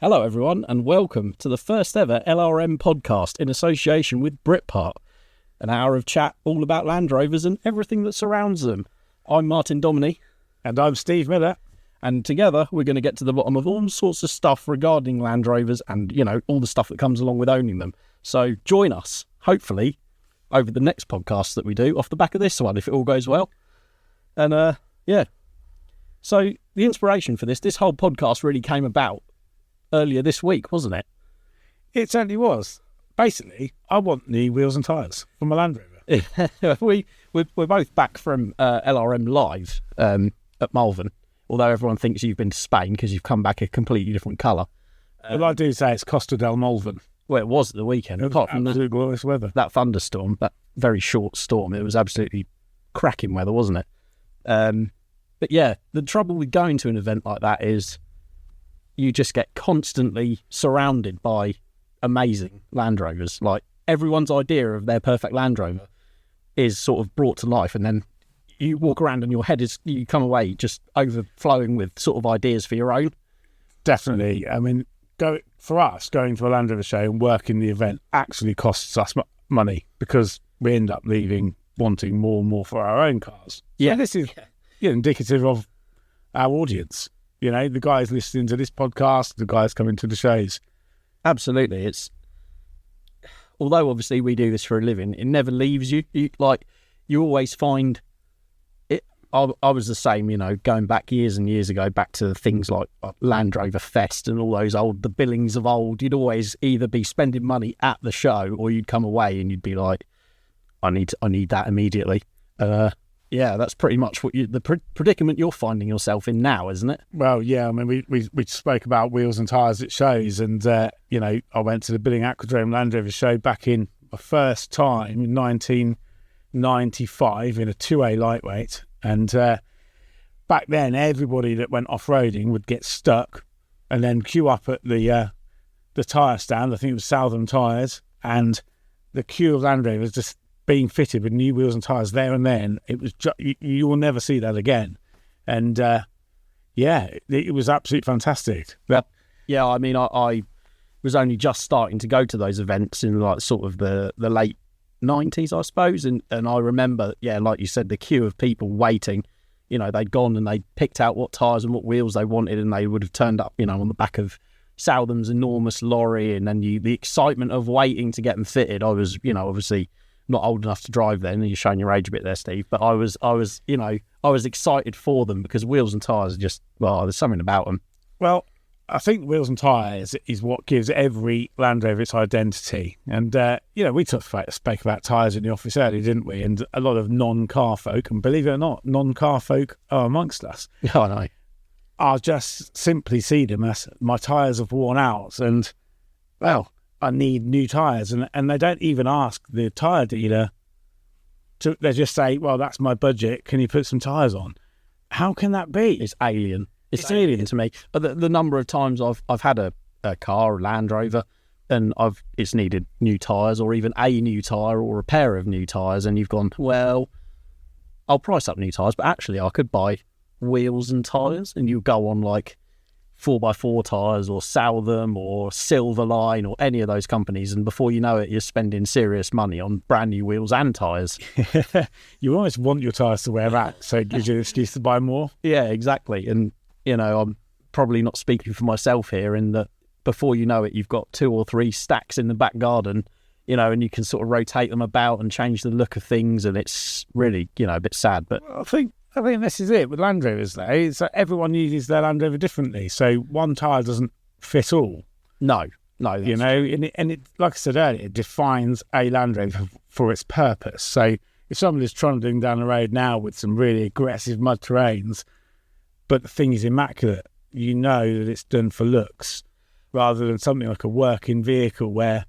Hello everyone and welcome to the first ever LRM podcast in association with Britpart. An hour of chat all about Land Rovers and everything that surrounds them. I'm Martin Dominy. And I'm Steve Miller. And together we're going to get to the bottom of all sorts of stuff regarding Land Rovers and, all the stuff that comes along with owning them. So join us, hopefully, over the next podcast that we do off the back of this one, if it all goes well. And, So the inspiration for this whole podcast really came about earlier this week, wasn't it? It certainly was. Basically, I want new wheels and tyres for my Land Rover. We're both back from LRM Live at Malvern, although everyone thinks you've been to Spain because you've come back a completely different colour. Well, I do say it's Costa del Malvern. Well, it was at the weekend, apart from the glorious weather. That thunderstorm, that very short storm. It was absolutely cracking weather, wasn't it? But yeah, the trouble with going to an event like that is you just get constantly surrounded by amazing Land Rovers. Like, everyone's idea of their perfect Land Rover is sort of brought to life, and then you walk around and you come away just overflowing with sort of ideas for your own. Definitely. I mean, for us, going to a Land Rover show and working the event actually costs us money because we end up wanting more and more for our own cars. Yeah. So this is indicative of our audience. You know, the guys listening to this podcast, the guys coming to the shows. Absolutely. Although obviously we do this for a living, it never leaves you. You always find it. I was the same, going back years and years ago, back to things like Land Rover Fest and all those the billings of old. You'd always either be spending money at the show or you'd come away and you'd be like, I need that immediately. Yeah, that's pretty much what the predicament you're finding yourself in now, isn't it? Well, yeah, I mean, we spoke about wheels and tyres at shows, and, I went to the Billing Aquadrome Land Rover show back in my first time in 1995 in a 2A lightweight, and back then everybody that went off-roading would get stuck and then queue up at the tyre stand. I think it was Southern Tyres, and the queue of Land Rovers just being fitted with new wheels and tyres there and then. It was you will never see that again. And it was absolutely fantastic. Yeah, I mean, I was only just starting to go to those events in like sort of the late 90s, I suppose, and I remember, like you said, the queue of people waiting. They'd gone and they picked out what tyres and what wheels they wanted, and they would have turned up, on the back of Southam's enormous lorry, and then the excitement of waiting to get them fitted. I was, obviously not old enough to drive then. You're showing your age a bit there, Steve. But I was excited for them because wheels and tyres are just, there's something about them. Well, I think wheels and tyres is what gives every Land Rover its identity. And, we spoke about tyres in the office earlier, didn't we? And a lot of non-car folk, and believe it or not, non-car folk are amongst us. Yeah, I know. I'll just simply see them as my tyres have worn out and, I need new tyres, and they don't even ask the tyre dealer they just say, well, that's my budget, can you put some tyres on? How can that be? It's alien. It's alien to me. The number of times I've had a car, a Land Rover, and it's needed new tyres, or even a new tyre or a pair of new tyres, and you've gone, well, I'll price up new tyres, but actually I could buy wheels and tyres, and you go on like 4x4 tyres or Southam or Silverline or any of those companies, and before you know it, you're spending serious money on brand new wheels and tyres. You always want your tyres to wear out, so it gives you an excuse to buy more. Yeah, exactly. And, I'm probably not speaking for myself here in that before you know it, you've got 2 or 3 stacks in the back garden, and you can sort of rotate them about and change the look of things, and it's really, a bit sad. But I think this is it with Land Rovers, though. It's like everyone uses their Land Rover differently, so one tyre doesn't fit all. No, and it, like I said earlier, it defines a Land Rover for its purpose. So if somebody's trundling down the road now with some really aggressive mud terrains, but the thing is immaculate, that it's done for looks rather than something like a working vehicle where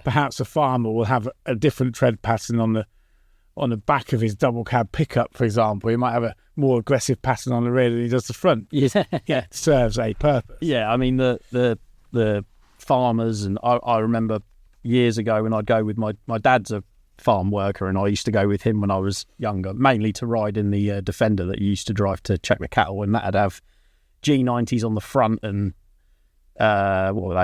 perhaps a farmer will have a different tread pattern on the back of his double cab pickup, for example. He might have a more aggressive pattern on the rear than he does the front. Yeah, it serves a purpose. Yeah, I mean the farmers, and I remember years ago when I'd go with my dad's a farm worker, and I used to go with him when I was younger, mainly to ride in the Defender that he used to drive to check the cattle, and that'd have G90s on the front and what were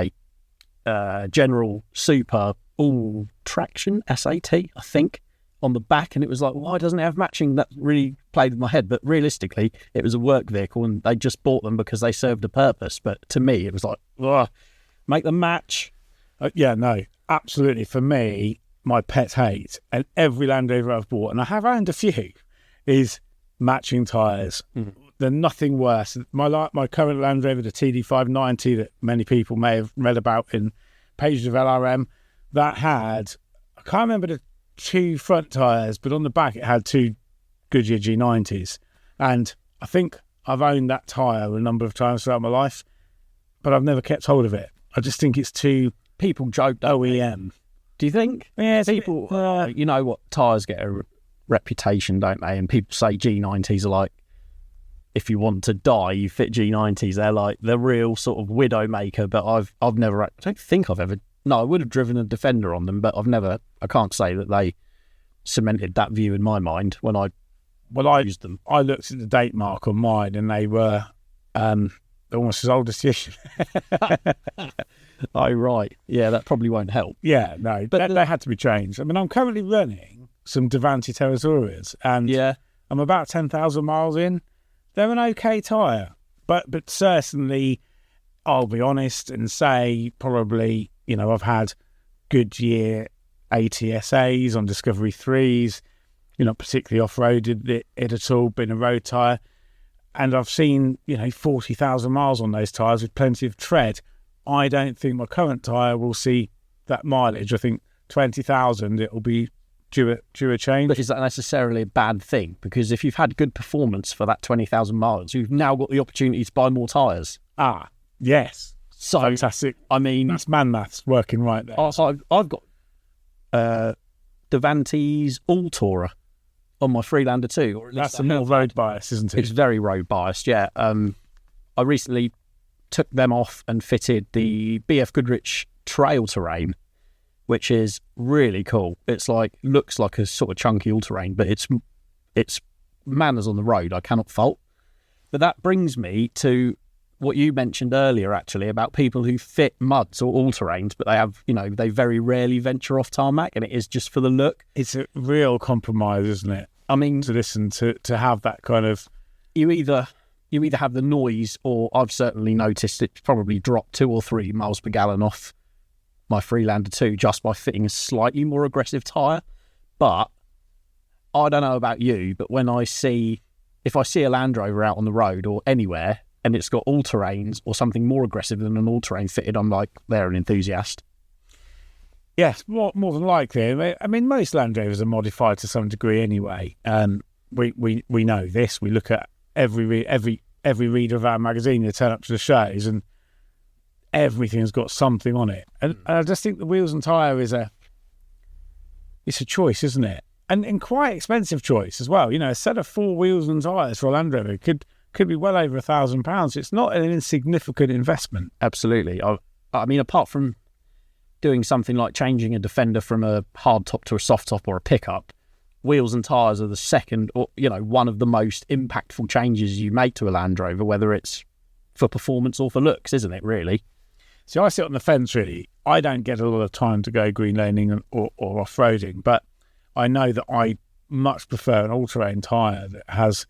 they? General Super All Traction SAT, I think, on the back, and it was like, why doesn't it have matching? That really played with my head. But realistically, it was a work vehicle, and they just bought them because they served a purpose. But to me, it was like, ugh, make them match. Yeah, no, absolutely. For me, my pet hate, and every Land Rover I've bought, and I have owned a few, is matching tyres. They're nothing worse. My current Land Rover, the TD590, that many people may have read about in pages of LRM, that had, I can't remember the 2 front tyres, but on the back it had 2 Goodyear G90s. And I think I've owned that tyre a number of times throughout my life, but I've never kept hold of it. I just think it's too People joke, OEM. do you think? Yeah, People, you know what, tyres get a reputation, don't they? And people say G90s are like, if you want to die, you fit G90s. They're like the real sort of widow maker. But I've never, I don't think I've ever. No, I would have driven a Defender on them, but I can't say that they cemented that view in my mind when I used them. I looked at the date mark on mine, and they were almost as old as you. Oh, right. Yeah, that probably won't help. Yeah, no, but they had to be changed. I mean, I'm currently running some Davanti Territorias, and I'm about 10,000 miles in. They're an okay tyre, but certainly, I'll be honest and say probably, I've had Goodyear ATSAs on Discovery 3s, not particularly off-roaded it at all, been a road tyre, and I've seen, 40,000 miles on those tyres with plenty of tread. I don't think my current tyre will see that mileage. I think 20,000, it'll be due a change. But is that necessarily a bad thing? Because if you've had good performance for that 20,000 miles, you've now got the opportunity to buy more tyres. Ah, yes. So, fantastic. I mean, that's man maths working right there. I've got Davanti's All-Tourer on my Freelander too. Or that's a more road bias, isn't it? It's very road biased, yeah. I recently took them off and fitted the BF Goodrich Trail Terrain, which is really cool. It's looks like a sort of chunky all-terrain, but it's manners on the road I cannot fault. But that brings me to what you mentioned earlier, actually, about people who fit muds or all-terrains, but they have, they very rarely venture off tarmac, and it is just for the look. It's a real compromise, isn't it? I mean, to listen to have that kind of... You either have the noise, or I've certainly noticed it's probably dropped 2 or 3 miles per gallon off my Freelander 2 just by fitting a slightly more aggressive tyre. But I don't know about you, but if I see a Land Rover out on the road or anywhere and it's got all-terrains or something more aggressive than an all-terrain fitted, I'm like, they're an enthusiast. Yes, more than likely. I mean, most Land Rovers are modified to some degree anyway. We know this. We look at every reader of our magazine that turn up to the shows, and everything's got something on it. And I just think the wheels and tyre it's a choice, isn't it? And quite expensive choice as well. A set of 4 wheels and tyres for a Land Rover could be well over £1,000. It's not an insignificant investment. Absolutely. I mean, apart from doing something like changing a Defender from a hard top to a soft top or a pickup, wheels and tyres are the second, or one of the most impactful changes you make to a Land Rover, whether it's for performance or for looks, isn't it, really? See, I sit on the fence, really. I don't get a lot of time to go green laning or off-roading, but I know that I much prefer an all-terrain tyre that has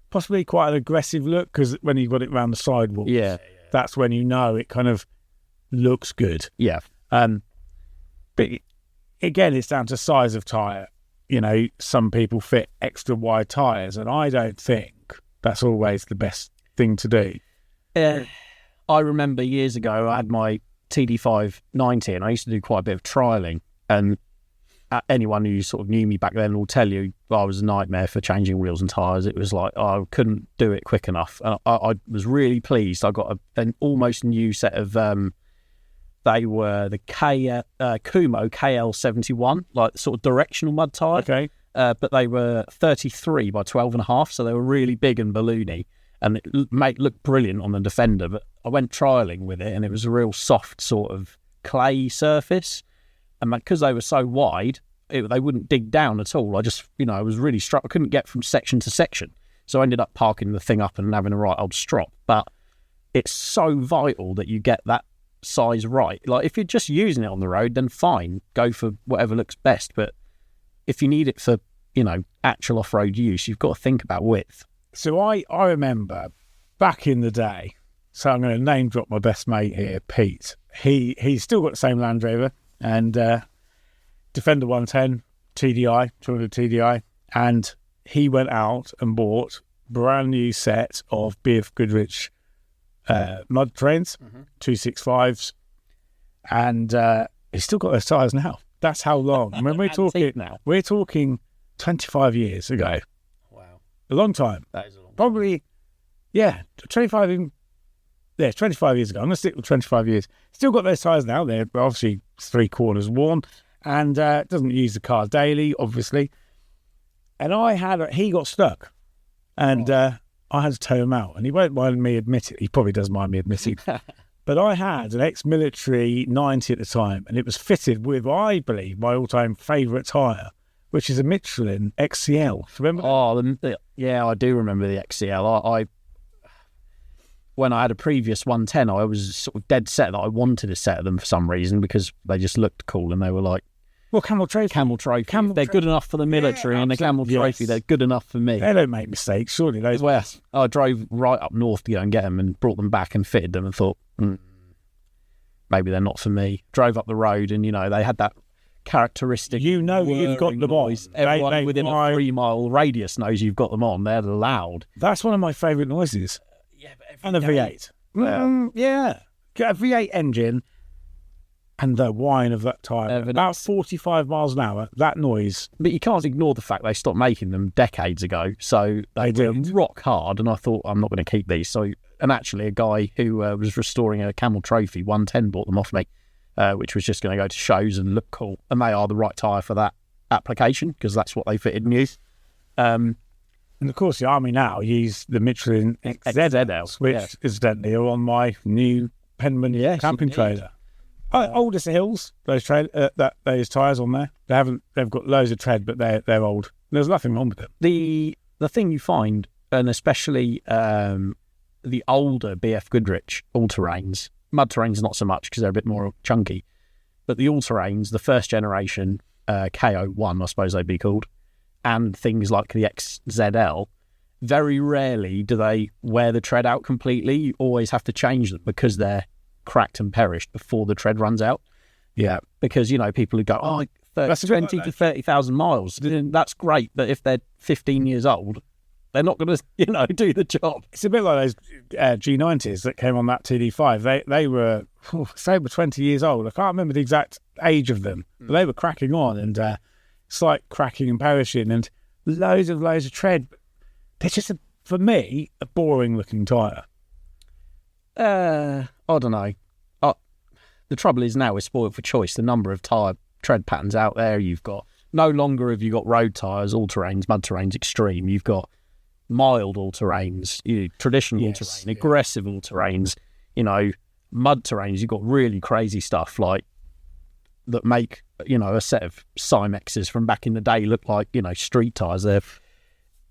possibly quite an aggressive look, because when you've got it around the sidewalls, that's when it kind of looks good. Yeah. But again, it's down to size of tyre. Some people fit extra wide tyres, and I don't think that's always the best thing to do. I remember years ago, I had my TD590, and I used to do quite a bit of trialling, and anyone who sort of knew me back then will tell you I was a nightmare for changing wheels and tyres. It was like I couldn't do it quick enough. And I was really pleased. I got an almost new set of, they were the Kumo KL71, like sort of directional mud tyre. Okay. But they were 33 by 12.5, so they were really big and balloony. And it looked brilliant on the Defender, but I went trialling with it, and it was a real soft sort of clay surface. And because they were so wide, they wouldn't dig down at all. I just, I was really struck. I couldn't get from section to section. So I ended up parking the thing up and having a right old strop. But it's so vital that you get that size right. Like if you're just using it on the road, then fine, go for whatever looks best. But if you need it for, actual off-road use, you've got to think about width. So I remember back in the day, so I'm going to name drop my best mate here, Pete. He's still got the same Land Rover and Defender 110 TDI, 200 TDI, and he went out and bought brand new set of BF Goodrich mud trains, 265s, and he's still got those tyres now. That's how long. I mean, we're talking 25 years ago. Wow, a long time. That is a long time. Probably, 25 years ago. I'm going to stick with 25 years. Still got those tyres now. They're obviously 3/4 worn, and doesn't use the car daily, obviously. And he got stuck, and I had to tow him out. And he won't mind me admitting. He probably does mind me admitting. But I had an ex-military 90 at the time, and it was fitted with, I believe, my all-time favourite tyre, which is a Michelin XCL. Remember that? I do remember the XCL. When I had a previous 110, I was sort of dead set that I wanted a set of them for some reason because they just looked cool and they were like... Well, Camel Trophy. They're good enough for the military, and the Camel Trophy, they're good enough for me. They don't make mistakes, surely. Those. Well, I drove right up north to go and get them and brought them back and fitted them and thought, maybe they're not for me. Drove up the road and, they had that characteristic... you've got them on. Everyone within a 3-mile radius knows you've got them on. They're loud. That's one of my favourite noises. Yeah, but and a V8. Get a V8 engine and the whine of that tyre. About 45 miles an hour, that noise. But you can't ignore the fact they stopped making them decades ago. So they were rock hard, and I thought, I'm not going to keep these. And actually, a guy who was restoring a Camel Trophy 110 bought them off me, which was just going to go to shows and look cool. And they are the right tyre for that application because that's what they fitted new. And of course, the Army now use the Michelin XZLs, which incidentally are on my new Penman camping trailer. Oldest hills, those tyres on there. They've got loads of tread, but they're old. There's nothing wrong with them. The thing you find, and especially the older BF Goodrich all-terrains, mud terrains not so much because they're a bit more chunky, but the all-terrains, the first generation KO1, I suppose they'd be called, and things like the XZL, very rarely do they wear the tread out completely. You always have to change them because they're cracked and perished before the tread runs out. Yeah. Because, people who go, 20 to 30,000 miles, that's great. But if they're 15 years old, they're not going to, do the job. It's a bit like those G90s that came on that TD5. They were, say, 20 years old. I can't remember the exact age of them, but they were cracking on and slight cracking and perishing and loads of tread. They're just, for me, a boring-looking tyre. I don't know. The trouble is now we're spoiled for choice. The number of tyre tread patterns out there. You've got no longer have you got road tyres, all terrains, mud terrains, extreme. You've got mild all terrains, traditional all terrain, aggressive all terrains. Mud terrains. You've got really crazy stuff like that make a set of Cymexes from back in the day look like street tyres.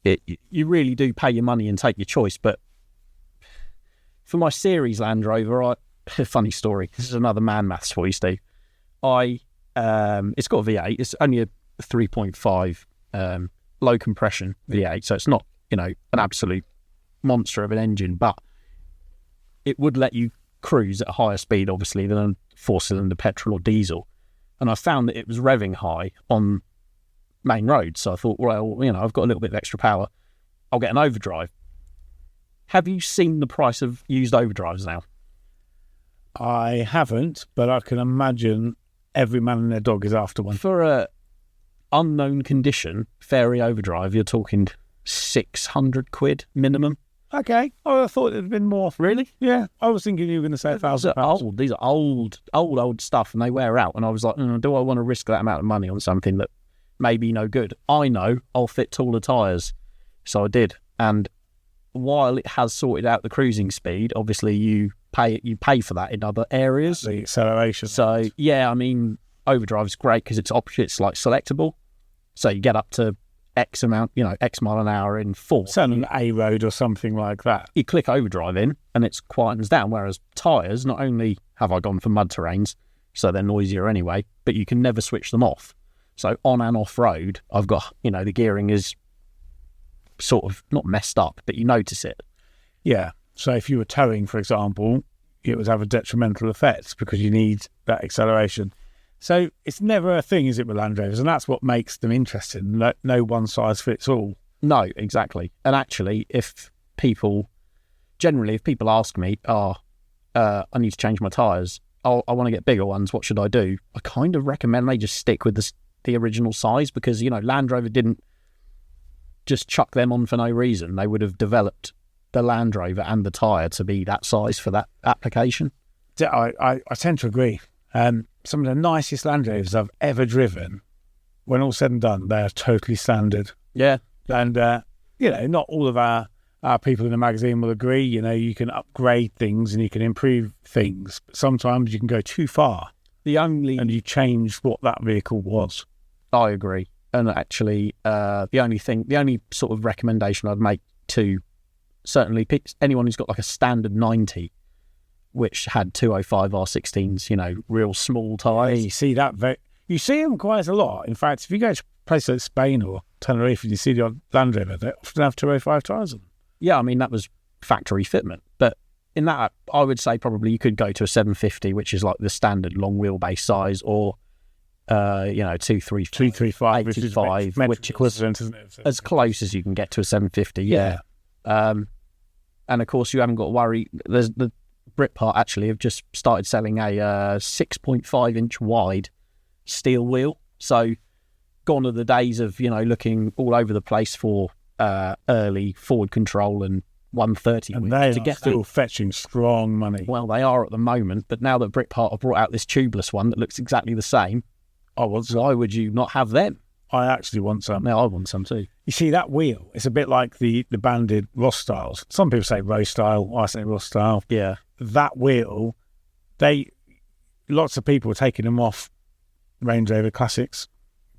You really do pay your money and take your choice, but. For my series Land Rover, funny story. This is another man maths for you, Steve. It's got a V8. It's only a 3.5 low compression V8, so it's not an absolute monster of an engine, but it would let you cruise at a higher speed, obviously, than a 4-cylinder petrol or diesel. And I found that it was revving high on main roads, so I thought, well, I've got a little bit of extra power. I'll get an overdrive. Have you seen the price of used overdrives now? I haven't, but I can imagine every man and their dog is after one. For a unknown condition, Fairy overdrive, you're talking 600 quid minimum. Okay. Oh, I thought it had been more. Really? Yeah. I was thinking you were going to say £1,000. These are old stuff, and they wear out. And I was like, do I want to risk that amount of money on something that may be no good? I know I'll fit taller tyres. So I did. And while it has sorted out the cruising speed, obviously you pay for that in other areas. The acceleration. So overdrive is great because it's like selectable. So you get up to X amount, X mile an hour in fourth. So on an A road or something like that. You click overdrive in and it quietens down, whereas tyres, not only have I gone for mud terrains, so they're noisier anyway, but you can never switch them off. So on and off road, I've got, the gearing is sort of not messed up, but you notice it. Yeah. So if you were towing, for example, it would have a detrimental effect because you need that acceleration. So it's never a thing, is it, with Land Rovers? And that's what makes them interesting. No one size fits all. No, exactly. And actually, if people ask me, I need to change my tyres, I want to get bigger ones, what should I do? I kind of recommend they just stick with the original size because, Land Rover didn't just chuck them on for no reason. They would have developed the Land Rover and the tyre to be that size for that application. I tend to agree. Some of the nicest Land Rovers I've ever driven, when all said and done, they are totally standard. Yeah. And, not all of our people in the magazine will agree. You can upgrade things and you can improve things, but sometimes you can go too far. And you change what that vehicle was. I agree. And actually, the only sort of recommendation I'd make to certainly anyone who's got like a standard 90, which had 205 R16s, real small tyres. Yeah, you see that. You see them quite a lot. In fact, if you go to places like Spain or Tenerife and you see the odd Land Rover, they often have 205 tyres on them. Yeah, I mean, that was factory fitment. But in that, I would say probably you could go to a 750, which is like the standard long wheelbase size, or, 235. 235, which is equivalent, isn't it? As close as you can get to a 750, yeah. And of course, you haven't got to worry. There's the Britpart actually have just started selling a 6.5 inch wide steel wheel. So gone are the days of, looking all over the place for early forward control and 130 and they to get still fetching strong money. Well, they are at the moment, but now that Britpart have brought out this tubeless one that looks exactly the same, why would you not have them? I actually want some. No, I want some too. You see, that wheel, it's a bit like the banded Ross styles. Some people say Rose style, I say Ross style. Yeah. That wheel, lots of people are taking them off Range Rover Classics,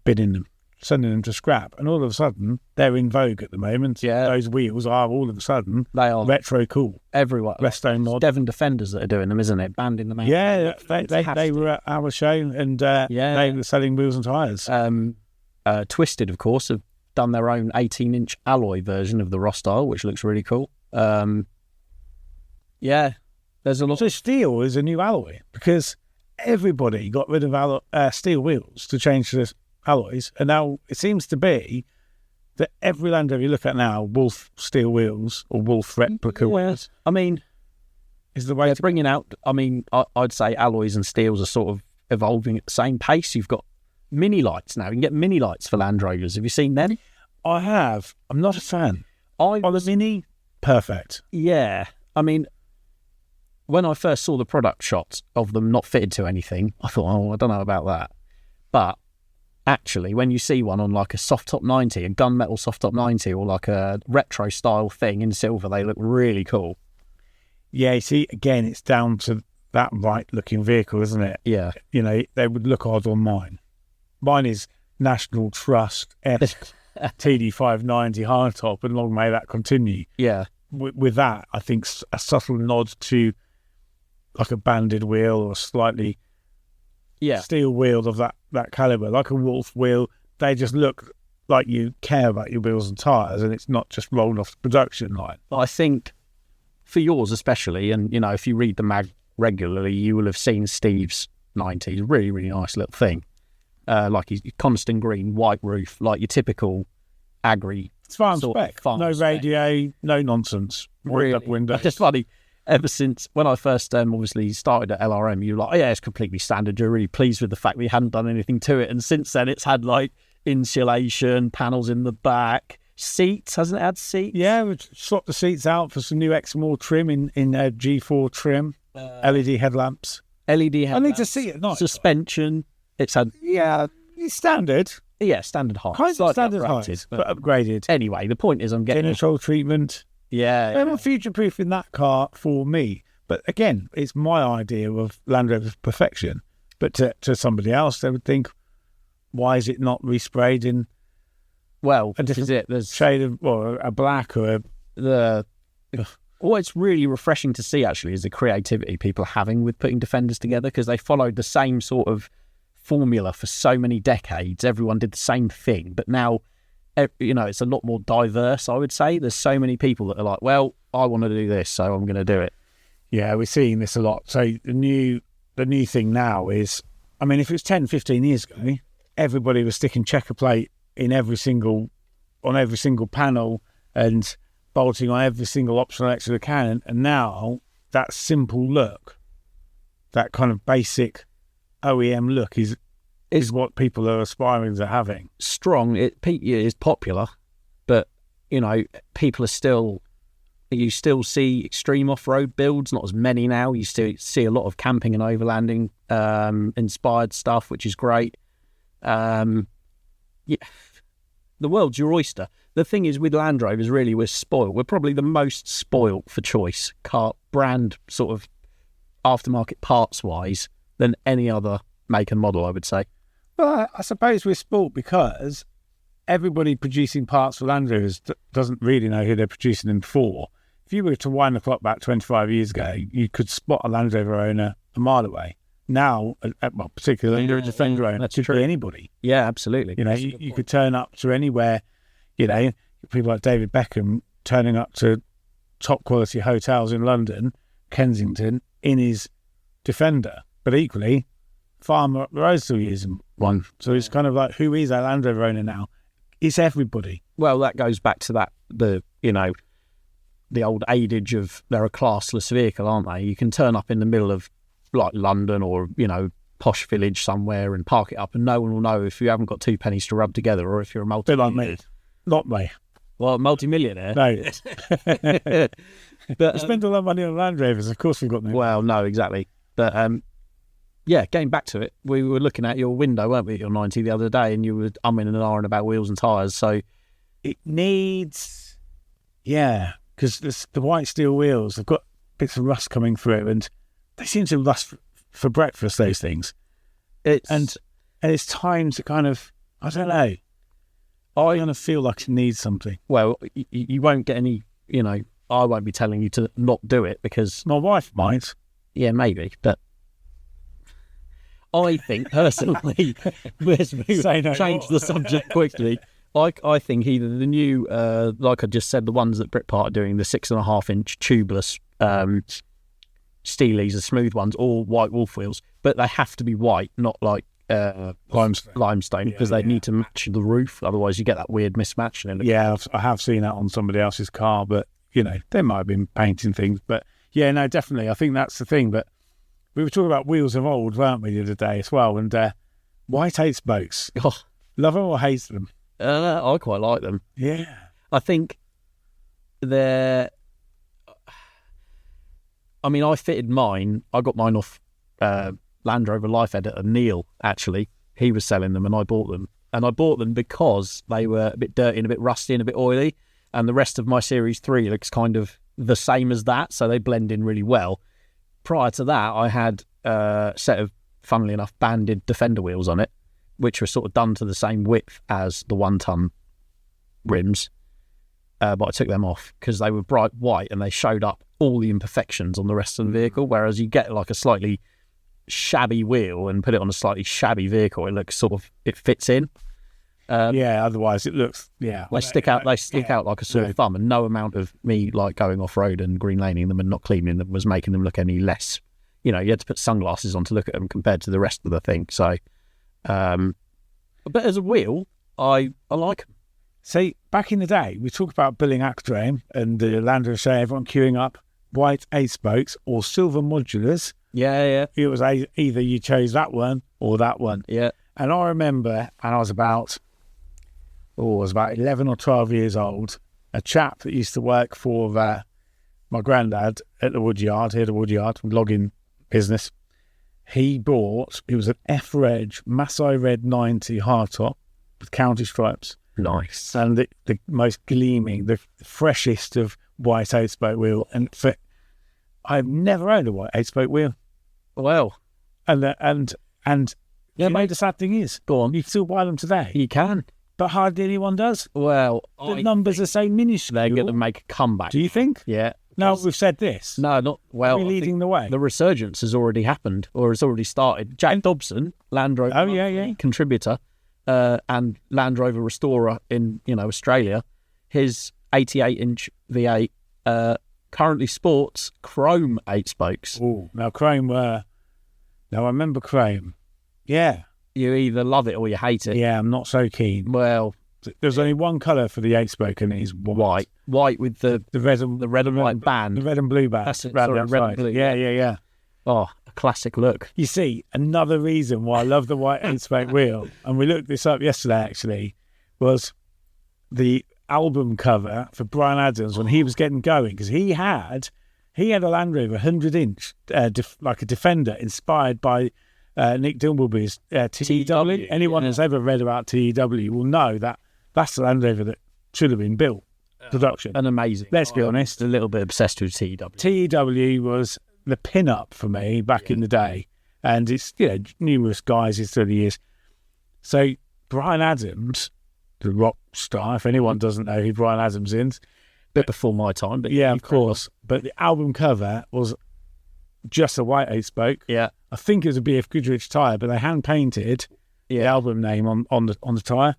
bidding them, sending them to scrap, and all of a sudden they're in vogue at the moment. Yeah, those wheels are all of a sudden they are retro cool. Everywhere, resto mod. Devon Defenders that are doing them, isn't it? Banding them out. Yeah, they were at our show, and they were selling wheels and tyres. Twisted, of course, have done their own 18-inch alloy version of the Ross style, which looks really cool. There's a lot. So steel is a new alloy because everybody got rid of steel wheels to change to alloys, and now it seems to be that every Land Rover you look at now, Wolf steel wheels or Wolf replica wheels. I mean, is the way they're bringing out. I mean, I'd say alloys and steels are sort of evolving at the same pace. You've got mini lights now. You can get mini lights for Land Rovers. Have you seen them? I have. I'm not a fan. On the Mini, perfect. Yeah. I mean, when I first saw the product shots of them not fitted to anything, I thought, I don't know about that. But actually, when you see one on like a soft top 90, a gunmetal soft top 90, or like a retro style thing in silver, they look really cool. Yeah, you see, again, it's down to that right looking vehicle, isn't it? Yeah. They would look odd on mine. Mine is National Trust TD590 hardtop, and long may that continue. Yeah. With that, I think a subtle nod to like a banded wheel or slightly steel wheel of that caliber, like a Wolf wheel. They just look like you care about your wheels and tyres, and it's not just rolled off the production line. But I think for yours especially, and if you read the mag regularly, you will have seen Steve's 90s, really, really nice little thing. Like his constant green, white roof, like your typical agri. It's farm spec. No radio, no nonsense. Really, up windows. It's just funny. Ever since when I first obviously started at LRM, you were like, it's completely standard. You're really pleased with the fact that you hadn't done anything to it. And since then, it's had like insulation, panels in the back, seats. Hasn't it had seats? Yeah, we swapped the seats out for some new Exmoor trim in G4 trim, LED headlamps. LED headlamps. I need to see it. Nice. Suspension. It's had it's standard. Yeah, standard height. Kind of standard height, but upgraded. Anyway, the point is I'm getting Genitol treatment. Yeah. I'm future-proofing that car for me. But again, it's my idea of Land Rover's perfection. But to somebody else, they would think, why is it not resprayed in Well, a different is it? There's shade of, or a black or what's really refreshing to see actually is the creativity people are having with putting Defenders together, because they followed the same sort of formula for so many decades. Everyone did the same thing, but now, you know, it's a lot more diverse, I would say. There's so many people that are like, well, I want to do this, so I'm going to do it. Yeah, we're seeing this a lot. So the new thing now is, I mean, if it was 10, 15 years ago, everybody was sticking checker plate in on every single panel and bolting on every single optional extra they can. And now that simple look, that kind of basic OEM look is what people are aspiring to having. Strong, it is popular, but, you know, you still see extreme off-road builds, not as many now. You still see a lot of camping and overlanding inspired stuff, which is great. Yeah, the world's your oyster. The thing is with Land Rovers, really, we're spoiled. We're probably the most spoiled for choice, car brand sort of aftermarket parts-wise, than any other make and model, I would say. Well, I suppose we're spoilt because everybody producing parts for Land Rovers doesn't really know who they're producing them for. If you were to wind the clock back 25 years ago, you could spot a Land Rover owner a mile away. Now, well, particularly a Defender owner, that's could true. be anybody. Yeah, absolutely. You know, you could turn up to anywhere, you know, people like David Beckham turning up to top quality hotels in London, Kensington, in his Defender. But equally, farmer up the road still using one. So it's kind of like, who is a Land Rover owner now? It's everybody. Well, that goes back to the old adage of they're a classless vehicle, aren't they? You can turn up in the middle of like London or, you know, posh village somewhere and park it up, and no one will know if you haven't got 2 pennies to rub together, or if you're a multi-millionaire. Bit like me. Not me. Well, multi-millionaire. No. But we spend all our money on Land Rovers. Of course we've got them. Well, no, exactly. But yeah, getting back to it, we were looking at your window, weren't we, at your 90 the other day, and you were umming and ahhing about wheels and tyres. So it needs, yeah, because the white steel wheels, they've got bits of rust coming through, and they seem to rust for breakfast, those things. And it's time to kind of, I don't know, I kind of feel like it needs something. Well, you won't get any, you know, I won't be telling you to not do it, because my wife might. Yeah, maybe, but I think personally, let's change the subject quickly. I think either the new, like I just said, the ones that Britpart are doing, the 6.5-inch tubeless Steelies, the smooth ones, or white wolf wheels, but they have to be white, not like limestone, because they need to match the roof. Otherwise, you get that weird mismatch. Yeah, I have seen that on somebody else's car, but you know, they might have been painting things. But yeah, no, definitely, I think that's the thing. But we were talking about wheels of old, weren't we, the other day as well? And white 8 spokes, love them or hate them? I quite like them. Yeah, I think they're. I mean, I fitted mine. I got mine off Land Rover Life editor Neil. Actually, he was selling them, and I bought them. And I bought them because they were a bit dirty and a bit rusty and a bit oily. And the rest of my Series 3 looks kind of the same as that, so they blend in really well. Prior to that, I had a set of, funnily enough, banded Defender wheels on it, which were sort of done to the same width as the 1-ton rims. But I took them off because they were bright white and they showed up all the imperfections on the rest of the vehicle, whereas you get like a slightly shabby wheel and put it on a slightly shabby vehicle, it looks sort of, it fits in. Yeah, otherwise it looks, they stick out like a sore thumb, and no amount of me like going off road and green laning them and not cleaning them was making them look any less, you know, you had to put sunglasses on to look at them compared to the rest of the thing. So but as a wheel, I like them. See, back in the day, we talked about billing Actream and the Land Rover, everyone queuing up white 8 spokes or silver modulars. Yeah. It was either you chose that one or that one. Yeah. And I remember, and I was about 11 or 12 years old, a chap that used to work for my granddad at the Woodyard, logging business. He bought, it was an F-Reg Maasai Red 90 hardtop with county stripes. Nice. And the most gleaming, the freshest of white 8-spoke wheel. And I've never owned a white 8-spoke wheel. Well. And yeah, mate, the sad thing is, go on, you can still buy them today. You can. But hardly anyone does. Well, The numbers are so minuscule. they're going to make a comeback. Do you think? Yeah. No, we've said this. No, not well. We're leading the way. The resurgence has already happened, or has already started. Jack Dobson, Land Rover contributor, and Land Rover restorer in Australia, his 88-inch V8 currently sports chrome 8 spokes. Oh, now chrome were. Now I remember chrome. Yeah, You either love it or you hate it. yeah. I'm not so keen. Well, There's only one colour for the 8-spoke, and it is white. white with the red and white band. The red and blue band. That's it, round the sorry, red and outside. blue. Yeah. Oh, a classic look. You see, another reason why I love the white 8-spoke wheel, and we looked this up yesterday actually, was the album cover for Bryan Adams when he was getting going, because he had a Land Rover 100-inch, like a Defender, inspired by Nick Dimbleby's TEW. Anyone that's ever read about TEW will know that that's the Land Rover that should have been built. Production. And amazing. Let's be honest. A little bit obsessed with TEW. TEW was the pin-up for me back in the day. And it's, numerous guys, it's 30 years. So Bryan Adams, the rock star, if anyone doesn't know who Bryan Adams is. Bit before my time, but Yeah, of course. But the album cover was just a white 8-spoke. Yeah. I think it was a BF Goodrich tyre, but they hand-painted the album name on the tyre.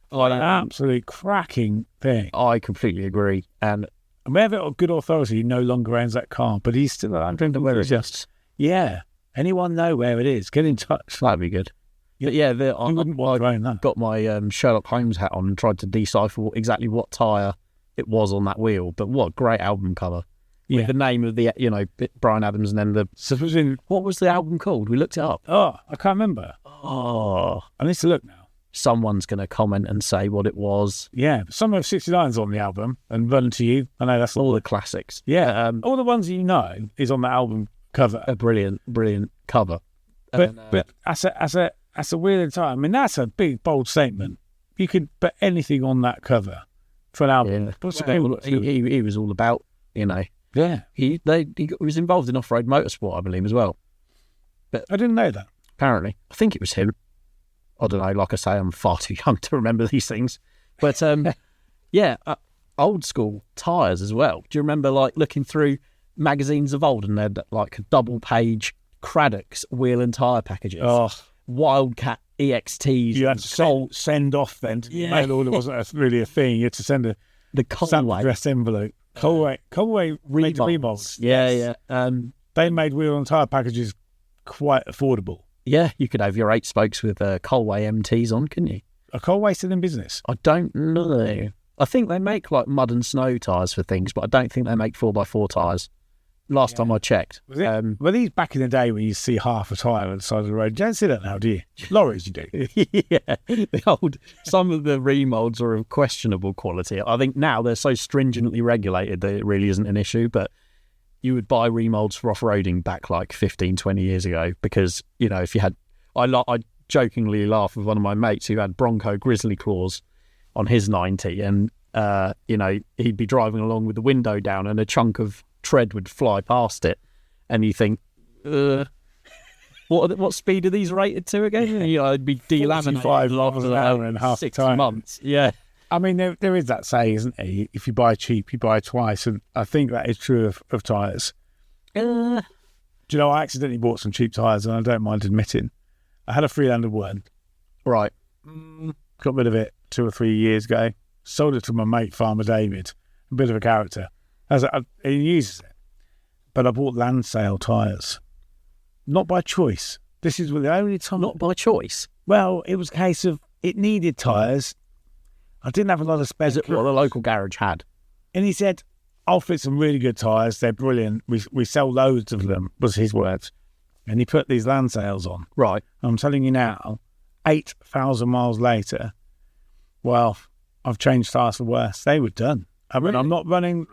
An absolute cracking thing. I completely agree. And Whoever good authority no longer owns that car, but he's still around where it is. Yeah. Anyone know where it is? Get in touch. that'd be good. But yeah, I wouldn't want to own that. got my Sherlock Holmes hat on and tried to decipher exactly what tyre it was on that wheel. But what a great album cover. Yeah. With the name of the, Bryan Adams, and then what was the album called? We looked it up. Oh, I can't remember. Oh, I need to look now. someone's going to comment and say what it was. Yeah, some of 69's on the album and Run to You. I know that's All the classics. Yeah, all the ones you know is on the album cover. A brilliant cover. But as a weird time, I mean, that's a big, bold statement. You could put anything on that cover for an album. Yeah. He was all about, Yeah. He was involved in off-road motorsport, I believe, as well. But I didn't know that. Apparently. I think it was him. I don't know. Like I say, I'm far too young to remember these things. But, old school tyres as well. Do you remember, looking through magazines of old and they had, double-page Craddock's wheel and tyre packages? Oh. Wildcat EXTs. You had to send off then to the mail order. Wasn't really a thing. You had to send the Colway address envelope. Colway made remolds. Yeah. They made wheel and tyre packages quite affordable. Yeah, you could have your 8 spokes with Colway MTs on, couldn't you? Are Colway still in business? I don't know. I think they make mud and snow tyres for things, but I don't think they make 4x4 tyres. Last time I checked. Were these back in the day when you see half a tyre on the side of the road? You don't see that now, do you? Lorries, you do. Yeah, some of the remolds are of questionable quality. I think now they're so stringently regulated that it really isn't an issue, but you would buy remolds for off-roading back 15, 20 years ago because, if you had... I jokingly laugh with one of my mates who had Bronco Grizzly Claws on his 90 and, he'd be driving along with the window down and a chunk of tread would fly past it, and you think, what speed are these rated to again? I'd be delaminated 45 miles an hour in half 6 time. months. Yeah, I mean there is that saying, isn't there? If you buy cheap, you buy twice, and I think that is true of tyres. Do you know, I accidentally bought some cheap tyres, and I don't mind admitting, I had a Freelander 1. Right. Got rid of it 2 or 3 years ago. Sold it to my mate Farmer David, a bit of a character. He uses it. But I bought land sale tyres. Not by choice. This is the only time. Not by choice? Well, it was a case of it needed tyres. I didn't have a lot of spares. What the local garage had. And he said, I'll fit some really good tyres. They're brilliant. We sell loads of them, was his words. And he put these land sales on. Right. I'm telling you now, 8,000 miles later, well, I've changed tyres for worse. They were done. I mean, I'm not running,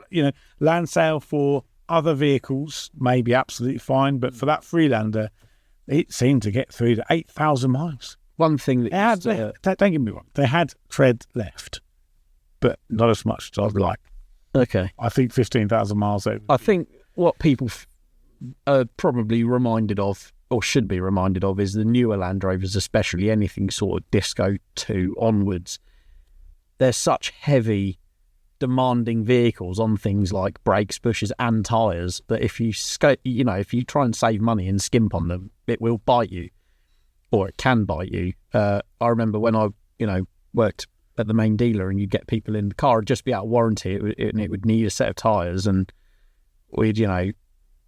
land sale for other vehicles may be absolutely fine, but for that Freelander, it seemed to get through to 8,000 miles. One thing that don't get me wrong, they had tread left, but not as much as I'd like. Okay. I think 15,000 miles over. I think what people are probably reminded of, or should be reminded of, is the newer Land Rovers, especially anything sort of Disco 2 onwards. they're such heavy, demanding vehicles on things like brakes, bushes, and tyres that if you if you try and save money and skimp on them, it will bite you, or it can bite you. I remember when I worked at the main dealer, and you'd get people in the car would just be out of warranty, and it would need a set of tyres, and we'd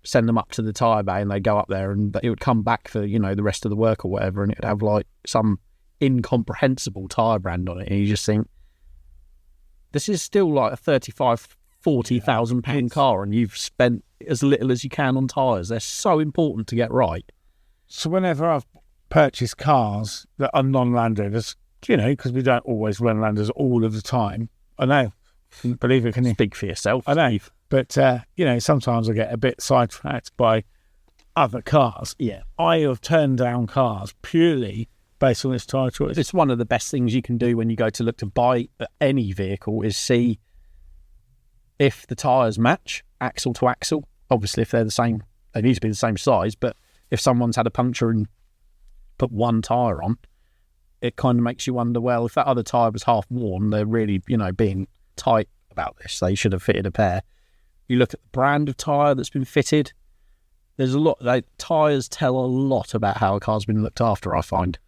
send them up to the tyre bay, and they'd go up there, and it would come back for the rest of the work or whatever, and it'd have like some incomprehensible tyre brand on it, and you just think, this is still like a 35,000-40,000 pound car, and you've spent as little as you can on tyres. They're so important to get right. So whenever I've purchased cars that are non-Land Rovers, because we don't always run Land Rovers all of the time. I know, believe it, can you? Speak for yourself. I know, but sometimes I get a bit sidetracked by other cars. Yeah, I have turned down cars purely based on this tyre choice. It's one of the best things you can do when you go to look to buy any vehicle is see if the tyres match axle to axle. Obviously, if they're the same, they need to be the same size. But if someone's had a puncture and put one tyre on, it kind of makes you wonder, well, if that other tyre was half worn, they're really, being tight about this. They should have fitted a pair. You look at the brand of tyre that's been fitted. There's a lot. Tyres tell a lot about how a car's been looked after, I find.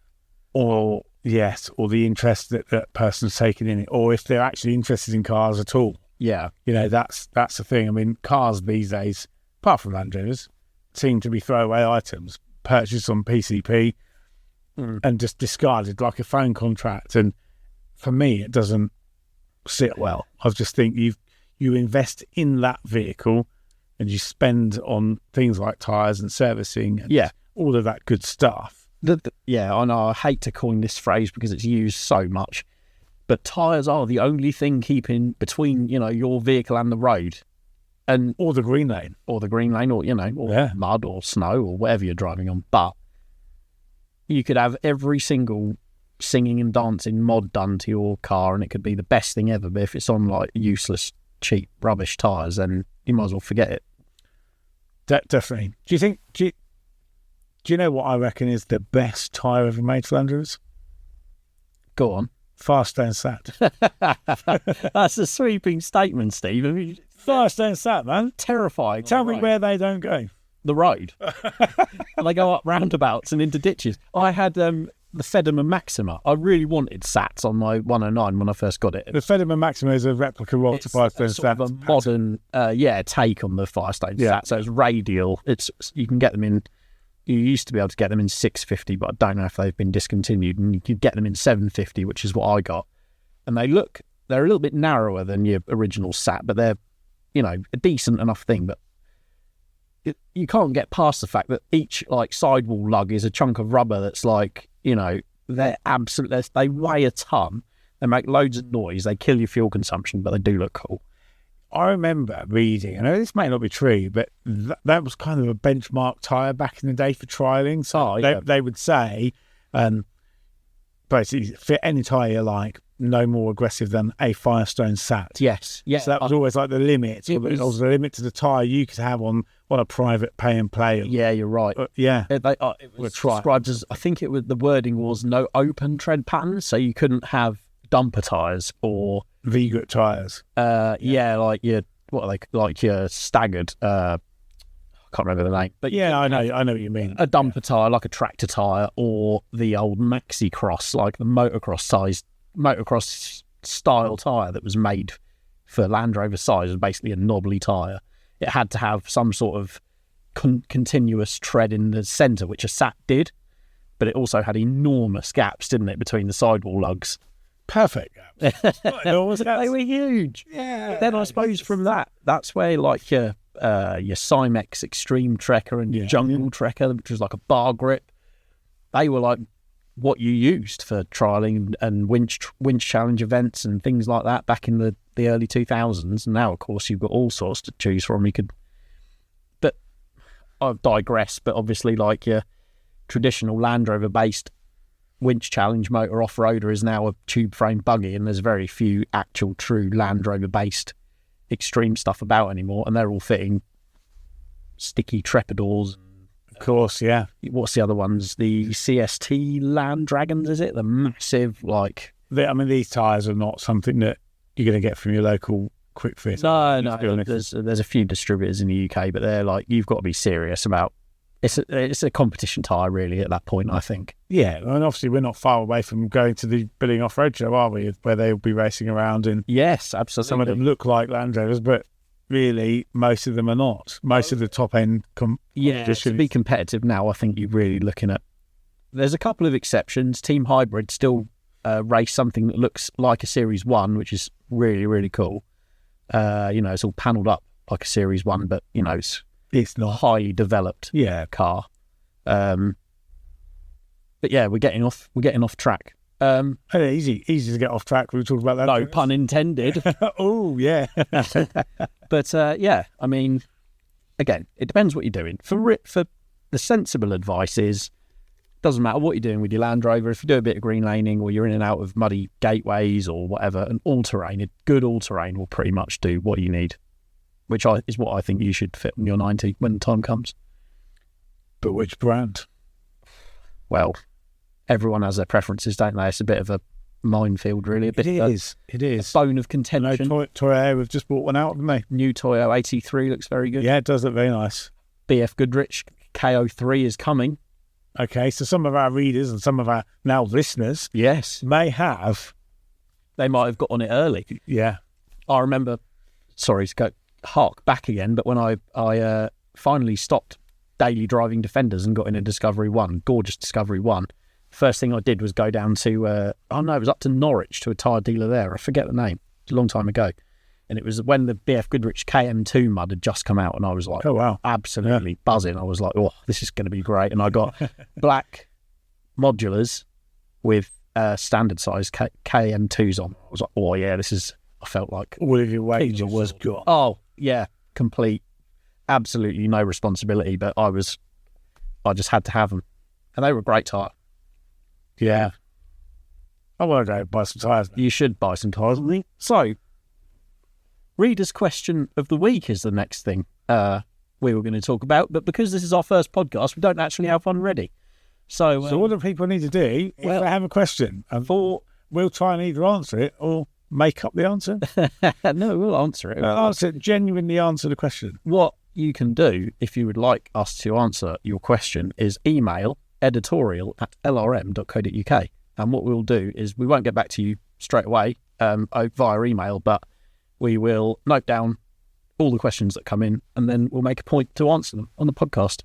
Or the interest that that person's taken in it, or if they're actually interested in cars at all. Yeah. That's the thing. I mean, cars these days, apart from Land Rovers, seem to be throwaway items, purchased on PCP and just discarded like a phone contract. And for me, it doesn't sit well. I just think you invest in that vehicle and you spend on things like tyres and servicing and all of that good stuff. I know I hate to coin this phrase because it's used so much, but tyres are the only thing keeping between your vehicle and the road, or the green lane, or mud or snow or whatever you're driving on. But you could have every single singing and dancing mod done to your car, and it could be the best thing ever. But if it's on like useless, cheap, rubbish tyres, then you might as well forget it. Definitely. Do you know what I reckon is the best tyre ever made for Land Rovers? Go on. Firestone sat. That's a sweeping statement, Steve. I mean, Firestone sat, man. Terrifying. Tell me where they don't go. The road. And they go up roundabouts and into ditches. I had the Fedema Maxima. I really wanted Sats on my 109 when I first got it. The Fedema Maxima is a replica of the Firestone Sat. It's sort of a modern take on the Firestone Sat. So it's radial. You can get them in... You used to be able to get them in 650, but I don't know if they've been discontinued. And you could get them in 750, which is what I got. And they're a little bit narrower than your original Sat, but they're, a decent enough thing. But you can't get past the fact that each sidewall lug is a chunk of rubber that's they're absolutely, they weigh a ton. They make loads of noise. They kill your fuel consumption, but they do look cool. I remember reading, I know this may not be true, but that was kind of a benchmark tyre back in the day for trialling. So they would say, basically, fit any tyre you like, no more aggressive than a Firestone Sat. Yes. Yeah. So that was always like the limit. It was the limit to the tyre you could have on a private pay and play. Yeah, you're right. It was described as, I think the wording was no open tread pattern, so you couldn't have dumper tyres or V-grip tyres. Like your staggered. I can't remember the name, but I know what you mean. A dumper tyre, like a tractor tyre, or the old Maxi Cross, like the motocross style tyre that was made for Land Rover size, was basically a knobbly tyre. It had to have some sort of continuous tread in the centre, which a Sat did, but it also had enormous gaps, didn't it, between the sidewall lugs. Perfect gaps. They were huge. Yeah. But then I suppose from that's where like your Cymex Extreme Trekker and your Jungle Trekker, which was like a bar grip, they were like what you used for trialling and winch challenge events and things like that back in the early 2000s. And now, of course, you've got all sorts to choose from. But I've digressed. But obviously, like your traditional Land Rover based winch challenge motor off-roader is now a tube frame buggy, and there's very few actual true Land Rover based extreme stuff about anymore, and they're all fitting sticky trepidors. Of course, yeah. What's the other ones? The CST Land Dragons, is it? The massive, these tyres are not something that you're going to get from your local quick fit. No. There's a few distributors in the UK, but they're like, you've got to be serious about. It's a competition tyre, really, at that point, I think. Yeah, and obviously we're not far away from going to the Billing Off-Road Show, are we? Where they'll be racing around, and yes, absolutely. Some of them look like Land Rovers, but really most of them are not. Most of the top end to be competitive now, I think you're really looking at. There's a couple of exceptions. Team Hybrid still race something that looks like a Series 1, which is really, really cool. It's all panelled up like a Series 1, but it's not highly developed car. But yeah, we're getting off track. Easy to get off track. We talked about that. No pun intended. Oh yeah. But I mean, again, it depends what you're doing. For the sensible advice is, doesn't matter what you're doing with your Land Rover. If you do a bit of green laning or you're in and out of muddy gateways or whatever, a good all-terrain will pretty much do what you need, which is what I think you should fit on your 90 when the time comes. But which brand? Well, everyone has their preferences, don't they? It's a bit of a minefield, really. It is. A bone of contention. Toyo have just bought one out, haven't they? New Toyo 83 looks very good. Yeah, it does look very nice. BF Goodrich KO3 is coming. Okay, so some of our readers and some of our now listeners, yes, may have. They might have got on it early. Yeah. I remember, sorry to go hark back again, but when I finally stopped daily driving Defenders and got in a Discovery 1, gorgeous Discovery 1, first thing I did was go down to, it was up to Norwich to a tyre dealer there. I forget the name. It's a long time ago. And it was when the BF Goodrich KM2 mud had just come out, and I was like, oh, wow, absolutely buzzing. I was like, oh, this is going to be great. And I got black modulars with standard size KM2s on. I was like, oh, yeah, I felt like all of your wages was gone. Oh, yeah, complete, absolutely no responsibility, but I just had to have them. And they were a great tyre. Yeah. I want to go buy some tyres now. You should buy some tyres, I think. So, reader's question of the week is the next thing we were going to talk about, but because this is our first podcast, we don't actually have one ready. So what do people need to do if they have a question? And we'll try and either answer it or make up the answer. No, we'll answer it. Genuinely answer the question. What you can do if you would like us to answer your question is email editorial@lrm.co.uk, and what we'll do is we won't get back to you straight away via email, but we will note down all the questions that come in, and then we'll make a point to answer them on the podcast.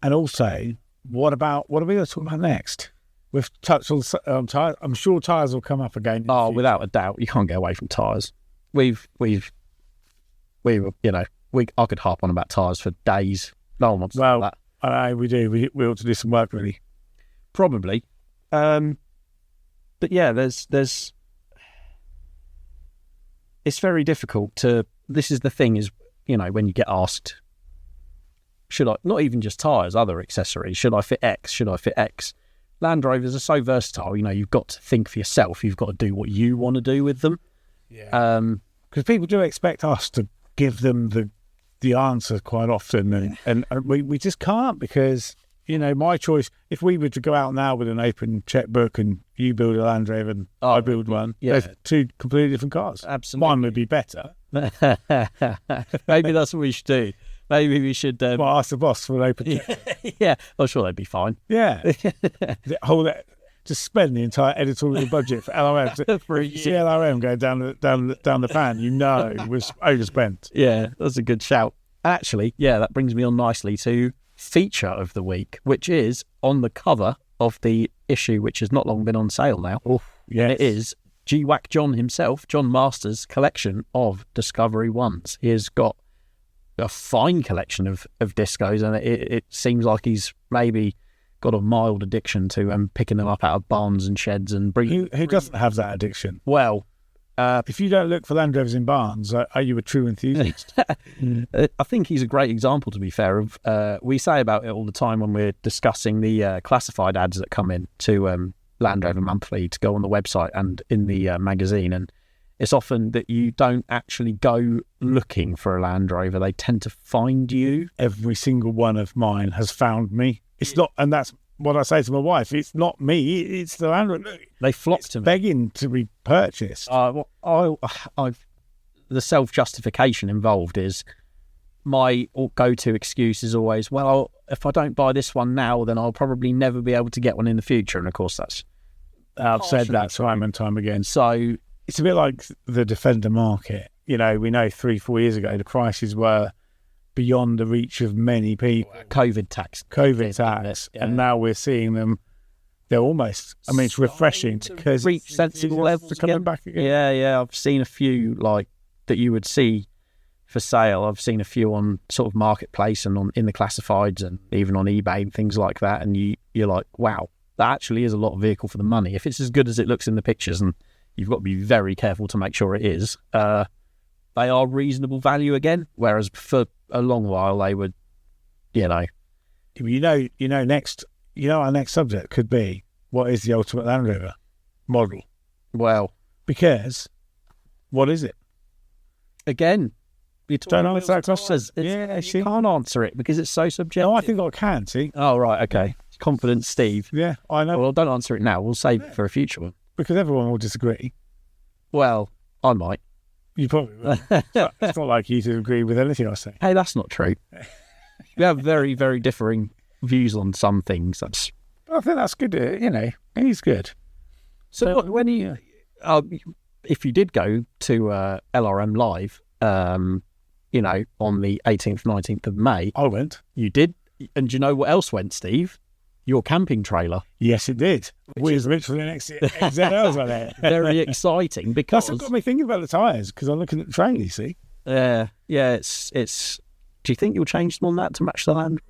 And also, what are we going to talk about next? We've touched on tyres. I'm sure tyres will come up again. Without a doubt, you can't get away from tyres. I could harp on about tyres for days. No one wants to do that. I know, we do. We ought to do some work, really. Probably. But yeah, there's. It's very difficult to. This is the thing is, when you get asked, should I, not even just tyres, other accessories, should I fit X? Should I fit X? Land Rovers are so versatile, you've got to think for yourself. You've got to do what you want to do with them. Yeah. Because people do expect us to give them the answer quite often, and we just can't, because my choice, if we were to go out now with an open checkbook and you build a Land Rover and I build one, they're two completely different cars. Absolutely. Mine would be better. Maybe that's what we should do. Maybe we should ask the boss for an open checkbook. Yeah, I'm sure they'd be fine. Yeah. Just spend the entire editorial budget for LRM. For a year. See LRM go down the pan, was overspent. Yeah, that's a good shout. Actually, that brings me on nicely to feature of the week, which is on the cover of the issue, which has not long been on sale now. Oh, yes. It is GWAC John himself, John Masters' collection of Discovery 1s. He has got a fine collection of discos, and it seems like he's maybe got a mild addiction to picking them up out of barns and sheds and bringing. Who doesn't have that addiction? Well, if you don't look for Land Rovers in barns, are you a true enthusiast? I think he's a great example, to be fair. Of we say about it all the time when we're discussing the classified ads that come in to Land Rover Monthly to go on the website and in the magazine, and it's often that you don't actually go looking for a Land Rover; they tend to find you. Every single one of mine has found me. It's not, and that's what I say to my wife. It's not me. It's the Land Rover. Look, They flock it's to me. begging to be purchased. The self-justification involved is my go-to excuse is always, well, if I don't buy this one now, then I'll probably never be able to get one in the future. And of course, I've said that time and time again. So it's a bit like the Defender market. We know 3-4 years ago the prices were beyond the reach of many people. COVID tax, yeah. And now we're seeing them. They're almost. I mean, it's refreshing because reach sensible levels coming back again. Yeah. I've seen a few that you would see for sale. I've seen a few on sort of marketplace and in the classifieds and even on eBay and things like that. And you're like, wow, that actually is a lot of vehicle for the money. If it's as good as it looks in the pictures, and you've got to be very careful to make sure it is, they are reasonable value again. Whereas for a long while they would, next, our next subject could be, what is the ultimate Land Rover model? Well, because what is it? Again, don't answer that question. You can't answer it because it's so subjective. No, I think I can, see. Oh, right, okay. Confident Steve. Yeah, I know. Well, don't answer it now. We'll save it for a future one. Because everyone will disagree. Well, I might. You probably will. It's not like you to agree with anything I say. Hey, that's not true. We have very, very differing views on some things. I think that's good. He's good. So when if you did go to LRM Live, on the 18th, 19th of May. I went. You did? And do you know what else went, Steve? Your camping trailer. Yes, it did. With literally an XZLs on it. Very exciting because... That's what got me thinking about the tyres, because I'm looking at the trailer, you see. Yeah, it's... Do you think you'll change them on that to match the Land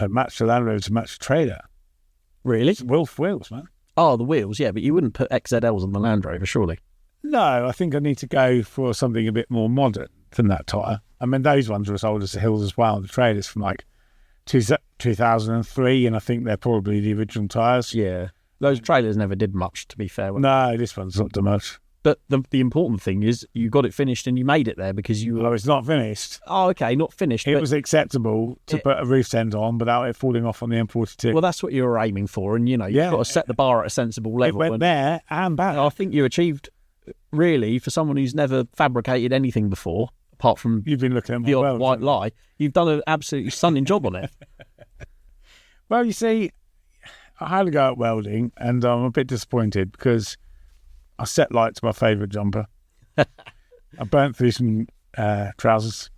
No, Rover? match the Land Rover to match the trailer. Really? It's Wolf wheels, man. Oh, the wheels, yeah, but you wouldn't put XZLs on the Land Rover, surely? No, I think I need to go for something a bit more modern than that tyre. I mean, those ones were sold as the Hills as well. The trailers from 2003, and I think they're probably the original tyres. Yeah. Those trailers never did much, to be fair. No, this one's not too much. But the important thing is you got it finished and you made it there because you... Well, it's not finished. Oh, okay, not finished. It was acceptable to put a roof tent on without it falling off on the M42. Well, that's what you were aiming for, and, you've got to set the bar at a sensible level. It went there and back. I think you achieved, really, for someone who's never fabricated anything before, apart from You've been looking at the odd white lie, you've done an absolutely stunning job on it. Well, you see, I had to go at welding, and I'm a bit disappointed because I set light to my favourite jumper. I burnt through some trousers.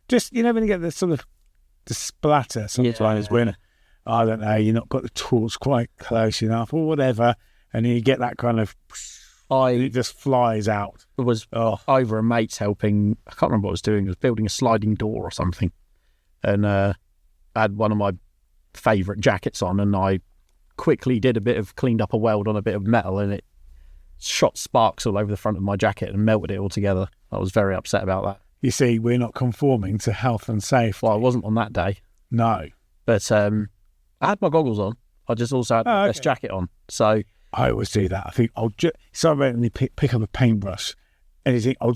Just, when you get the sort of the splatter sometimes when, I don't know, you're not got the tools quite close enough or whatever, and then you get that kind of... it just flies out. It was over a mate's helping, I can't remember what I was doing, I was building a sliding door or something, and I had one of my favourite jackets on, and I quickly cleaned up a weld on a bit of metal, and it shot sparks all over the front of my jacket and melted it all together. I was very upset about that. You see, we're not conforming to health and safety. Well, I wasn't on that day. No. But I had my goggles on. I just also had my best jacket on. So I always do that. I think I'll just... So I randomly pick up a paintbrush and you think, I'll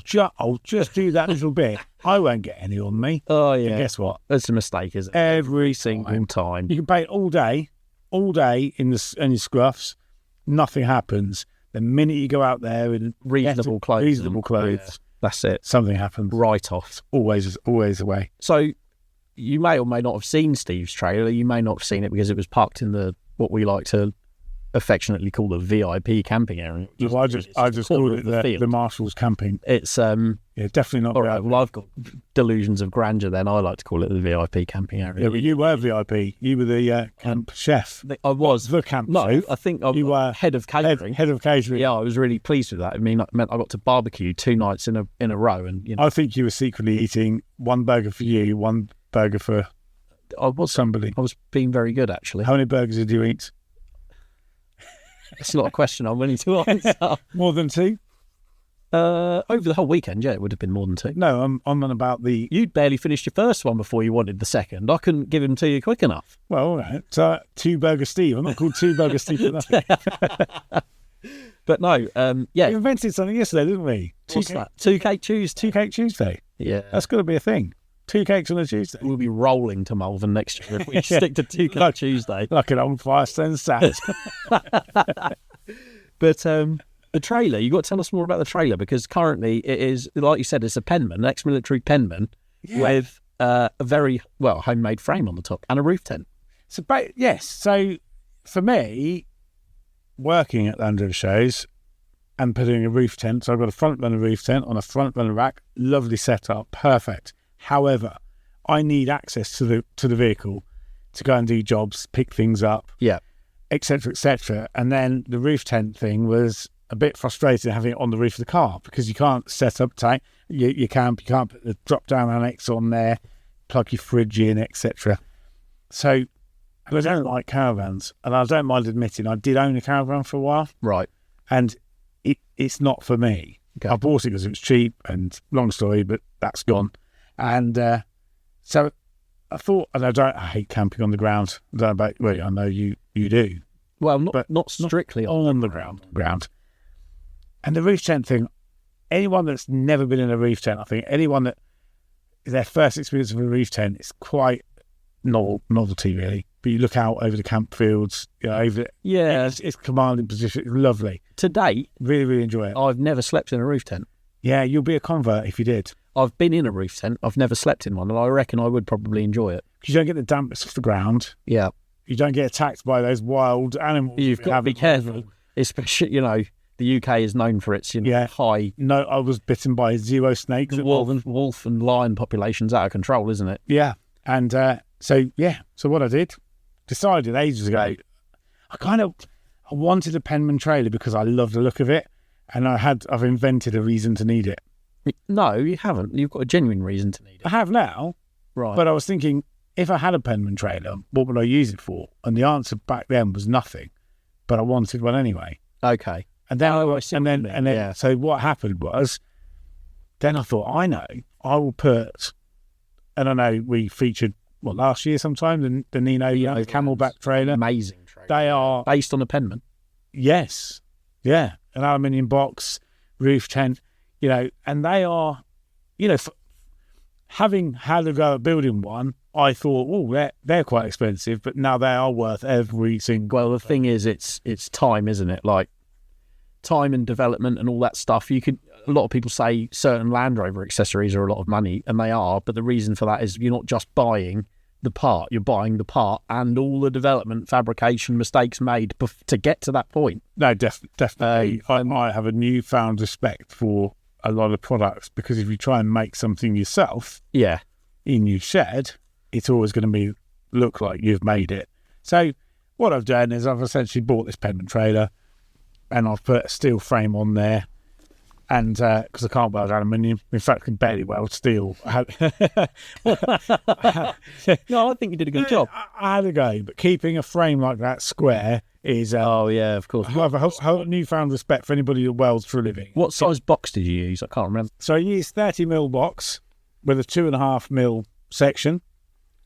just do that little bit. I won't get any on me. Oh, yeah. And guess what? That's a mistake, isn't it? Every single time. You can paint all day in your scruffs. Nothing happens. The minute you go out there in reasonable clothes, that's it. Something happens. Right off. Always the way. So you may or may not have seen Steve's trailer. You may not have seen it because it was parked in what we like to affectionately call the VIP camping area. Well, I just call it the Marshall's camping. It's definitely not. All right. Well, I've got delusions of grandeur. Then I like to call it the VIP camping area. Yeah, but you were VIP. You were the camp chef. I was the camp. No, chef. I think you were head of catering. Head of catering. Yeah, I was really pleased with that. I mean, it meant I got to barbecue 2 nights in a row, and I think you were secretly eating one burger for you, one burger for somebody. I was being very good, actually. How many burgers did you eat? It's not a question I'm willing to answer. More than 2? Over the whole weekend, yeah, it would have been more than 2. No, I'm on about the... You'd barely finished your first one before you wanted the second. I couldn't give him to you quick enough. Well, all right. So, 2 Burger Steve. I'm not called 2 Burger Steve for nothing. But no, yeah. We invented something yesterday, didn't we? What's that? 2 Cake Tuesday. 2 Cake Tuesday. Yeah. That's got to be a thing. 2 cakes on a Tuesday. We'll be rolling to Malvern next year if we stick to 2 cake Tuesday. Like an old Firestone Sat. But the trailer, you got to tell us more about the trailer, because currently it is, like you said, it's a Penman, an ex-military Penman with a very, homemade frame on the top and a roof tent. So, yes. So, for me, working at Land Rover shows and putting a roof tent, so I've got a front runner roof tent on a front runner rack, lovely setup, perfect. However, I need access to the vehicle to go and do jobs, pick things up, etc., etc. And then the roof tent thing was a bit frustrating, having it on the roof of the car, because you can't set up tight. You can't put the drop down annex on there, plug your fridge in, etc. So, I don't like caravans, and I don't mind admitting I did own a caravan for a while, Right. and it's not for me. Okay. I bought it because it was cheap, and long story, but that's gone. And so I thought, and I hate camping on the ground. I don't know about, I know you do. Well, not strictly on the ground. And the roof tent thing, anyone that's never been in a roof tent, I think anyone that is their first experience of a roof tent, is quite novelty really. But you look out over the camp fields, it's commanding position. It's lovely. To date, really, really enjoy it. I've never slept in a roof tent. Yeah, you'll be a convert if you did. I've been in a roof tent. I've never slept in one, and I reckon I would probably enjoy it. Because you don't get the dampness off the ground. Yeah. You don't get attacked by those wild animals. You've got to be careful. Especially, the UK is known for its high... No, I was bitten by 0 snakes. Wolf and lion population's out of control, isn't it? Yeah. And so what I did, decided ages ago, I wanted a Penman trailer because I love the look of it, and I've invented a reason to need it. No, you haven't. You've got a genuine reason to need it. I have now. Right. But I was thinking, if I had a Penman trailer, what would I use it for? And the answer back then was nothing, but I wanted one anyway. Okay. And then, so what happened was, then I thought, I will put, and I know we featured, last year sometime, the Nino Camelback trailer. Amazing trailer. They are... Based on a Penman? Yes. Yeah. An aluminium box, roof tent, and they are, having had a go at building one, I thought, they're quite expensive, but now they are worth every single... Well, the thing is, it's time, isn't it? Like, time and development and all that stuff. A lot of people say certain Land Rover accessories are a lot of money, and they are, but the reason for that is you're not just buying the part, you're buying the part and all the development, fabrication, mistakes made to get to that point. No, definitely. I might have a newfound respect for a lot of products, because if you try and make something yourself in your shed, it's always going to look like you've made it. So what I've done is I've essentially bought this Penman trailer, and I've put a steel frame on there, and because I can't weld aluminium, in fact I can barely weld steel. No, I think you did a good job. I had a go, but keeping a frame like that square is... of course. I have a whole newfound respect for anybody that welds for a living. What size box did you use? I can't remember. So I used 30mm box with a 2.5mm section,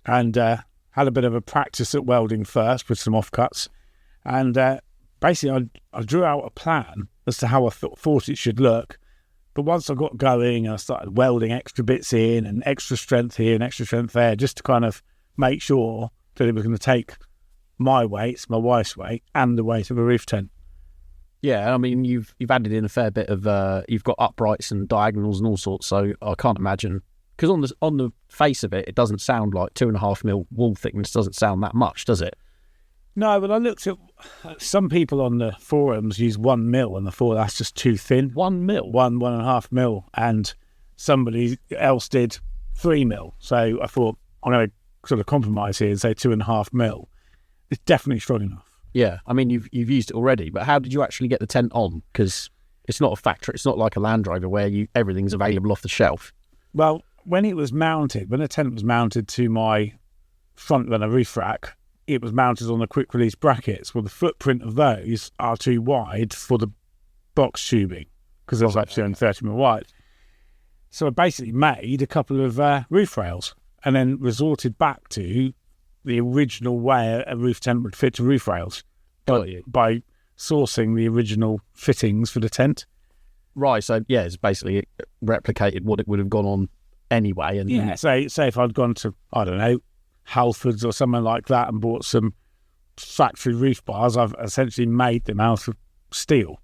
and had a bit of a practice at welding first with some offcuts, and basically I drew out a plan as to how I thought it should look. But once I got going and I started welding extra bits in and extra strength here and extra strength there, just to kind of make sure that it was going to take my weight, my wife's weight, and the weight of a roof tent. Yeah, I mean, you've added in a fair bit of... you've got uprights and diagonals and all sorts, so I can't imagine... Because on the face of it, it doesn't sound like 2.5mm wall thickness doesn't sound that much, does it? No, but I looked at some people on the forums use 1mm, and I thought that's just too thin. 1mm? 1.5mm, and somebody else did 3mm. So I thought, I'm going to sort of compromise here and say 2.5mm. It's definitely strong enough. Yeah, I mean, you've used it already, but how did you actually get the tent on? Because it's not a factory, it's not like a Land Rover where everything's available off the shelf. Well, when the tent was mounted to my front runner roof rack, it was mounted on the quick release brackets. Well, the footprint of those are too wide for the box tubing, because it was actually only 30mm wide. So I basically made a couple of roof rails, and then resorted back to the original way a roof tent would fit to roof rails by sourcing the original fittings for the tent. Right, so it's basically replicated what it would have gone on anyway. And Yeah, say if I'd gone to, I don't know, Halfords or something like that and bought some factory roof bars, I've essentially made them out of steel,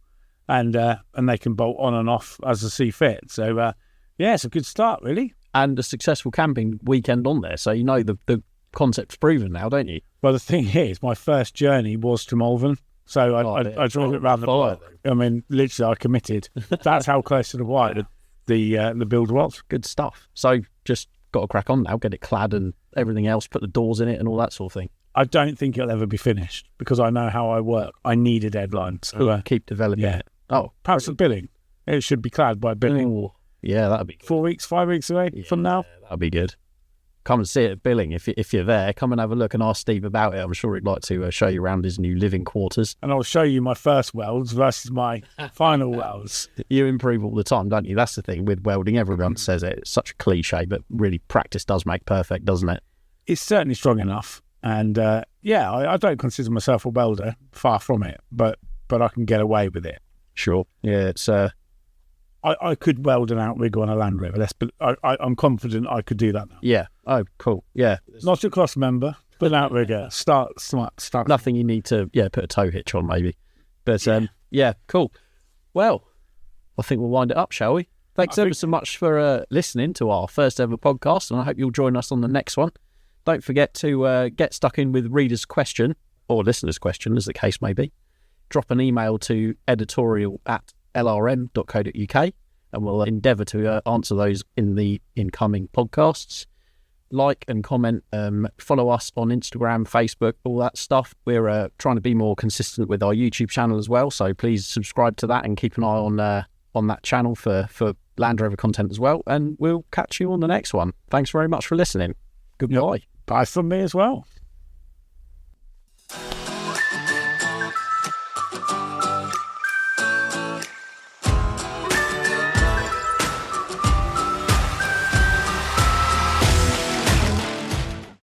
and they can bolt on and off as I see fit. So it's a good start, really. And a successful camping weekend on there, so you know the concept's proven now, don't you? Well, the thing is, my first journey was to Malvern, so I drove it around the block. I mean, literally, I committed. That's how close to the wire the build was. Good stuff. So just got to crack on now, get it clad and everything else, put the doors in it and all that sort of thing. I don't think it'll ever be finished because I know how I work. I need a deadline. So keep developing it. Oh, perhaps the billing. It should be clad by billing. Ooh, yeah, that'd be good. 4 weeks, 5 weeks away from now. That'd be good. Come and see it at Billing if you're there. Come and have a look and ask Steve about it. I'm sure he'd like to show you around his new living quarters. And I'll show you my first welds versus my final welds. You improve all the time, don't you? That's the thing with welding. Everyone says it. It's such a cliche, but really practice does make perfect, doesn't it? It's certainly strong enough. And I don't consider myself a welder, far from it, but I can get away with it. Sure. Yeah, it's... I could weld an outrigger on a Land Rover. I'm confident I could do that now. Yeah. Oh, cool. Yeah. Not a cross member, but an outrigger. Start. Nothing you need to, put a tow hitch on maybe. But, cool. Well, I think we'll wind it up, shall we? Thanks ever so much for listening to our first ever podcast, and I hope you'll join us on the next one. Don't forget to get stuck in with reader's question, or listener's question, as the case may be. Drop an email to editorial@lrm.co.uk, and we'll endeavour to answer those in the incoming podcasts. Like and comment, follow us on Instagram, Facebook, all that stuff. We're trying to be more consistent with our YouTube channel as well, so please subscribe to that and keep an eye on that channel for Land Rover content as well, and we'll catch you on the next one. Thanks very much for listening. Goodbye. Bye from me as well.